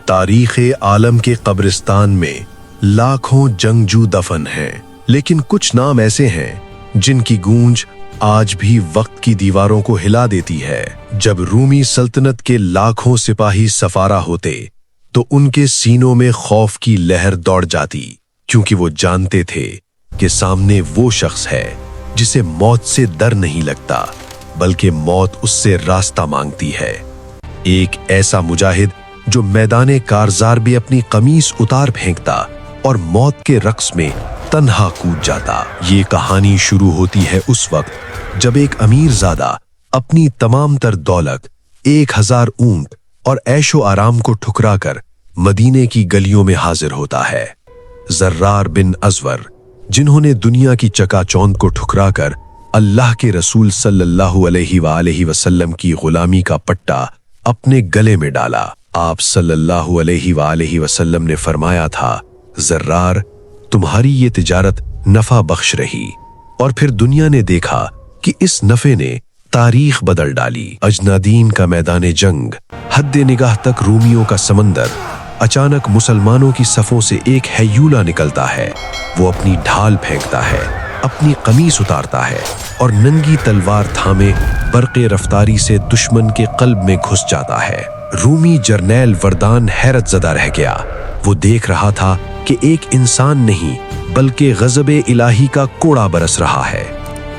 تاریخ عالم کے قبرستان میں لاکھوں جنگجو دفن ہیں، لیکن کچھ نام ایسے ہیں جن کی گونج آج بھی وقت کی دیواروں کو ہلا دیتی ہے۔ جب رومی سلطنت کے لاکھوں سپاہی سفارہ ہوتے تو ان کے سینوں میں خوف کی لہر دوڑ جاتی، کیونکہ وہ جانتے تھے کہ سامنے وہ شخص ہے جسے موت سے ڈر نہیں لگتا بلکہ موت اس سے راستہ مانگتی ہے۔ ایک ایسا مجاہد جو میدان کارزار بھی اپنی قمیص اتار پھینکتا اور موت کے رقص میں تنہا کود جاتا۔ یہ کہانی شروع ہوتی ہے اس وقت جب ایک امیر زادہ اپنی تمام تر دولت، 1000 اونٹ اور عیش و آرام کو ٹھکرا کر مدینے کی گلیوں میں حاضر ہوتا ہے۔ زرار بن ازور، جنہوں نے دنیا کی چکا چوند کو ٹھکرا کر اللہ کے رسول صلی اللہ علیہ وآلہ وسلم کی غلامی کا پٹا اپنے گلے میں ڈالا۔ آپ صلی اللہ علیہ وآلہ وسلم نے فرمایا تھا، زرار، تمہاری یہ تجارت نفع بخش رہی، اور پھر دنیا نے دیکھا کہ اس نفع نے تاریخ بدل ڈالی۔ اجنادین کا میدان جنگ، حد نگاہ تک رومیوں کا سمندر، اچانک مسلمانوں کی صفوں سے ایک ہیولا نکلتا ہے۔ وہ اپنی ڈھال پھینکتا ہے، اپنی قمیص اتارتا ہے اور ننگی تلوار تھامے برق رفتاری سے دشمن کے قلب میں گھس جاتا ہے۔ رومی جرنیل وردان حیرت زدہ رہ گیا۔ وہ دیکھ رہا تھا کہ ایک انسان نہیں بلکہ غضب الہی کا کوڑا برس رہا ہے۔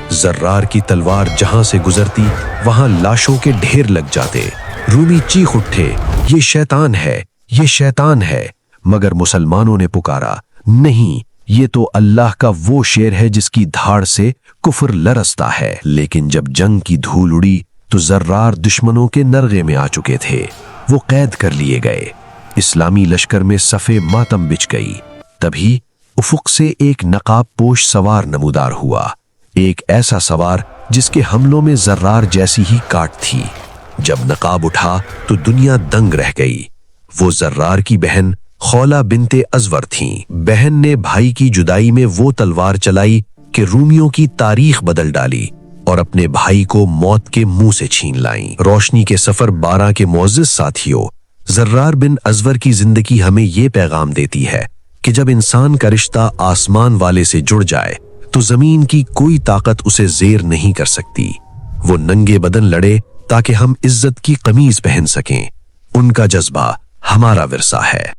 زرار کی تلوار جہاں سے گزرتی وہاں لاشوں کے ڈھیر لگ جاتے۔ رومی چیخ اٹھے، یہ شیطان ہے، یہ شیطان ہے، مگر مسلمانوں نے پکارا، نہیں، یہ تو اللہ کا وہ شیر ہے جس کی دھاڑ سے کفر لرزتا ہے۔ لیکن جب جنگ کی دھول اڑی تو زرار دشمنوں کے نرغے میں آ چکے تھے۔ وہ قید کر لیے گئے۔ اسلامی لشکر میں صفے ماتم بچھ گئی۔ تبھی افق سے ایک نقاب پوش سوار نمودار ہوا، ایک ایسا سوار جس کے حملوں میں زرار جیسی ہی کاٹ تھی۔ جب نقاب اٹھا تو دنیا دنگ رہ گئی۔ وہ زرار کی بہن خولہ بنت ازور تھیں۔ بہن نے بھائی کی جدائی میں وہ تلوار چلائی کہ رومیوں کی تاریخ بدل ڈالی اور اپنے بھائی کو موت کے منہ سے چھین لائیں۔ روشنی کے سفر 12 کے معزز ساتھیوں، زرار بن ازور کی زندگی ہمیں یہ پیغام دیتی ہے کہ جب انسان کا رشتہ آسمان والے سے جڑ جائے تو زمین کی کوئی طاقت اسے زیر نہیں کر سکتی۔ وہ ننگے بدن لڑے تاکہ ہم عزت کی قمیض پہن سکیں۔ ان کا جذبہ ہمارا ورثہ ہے۔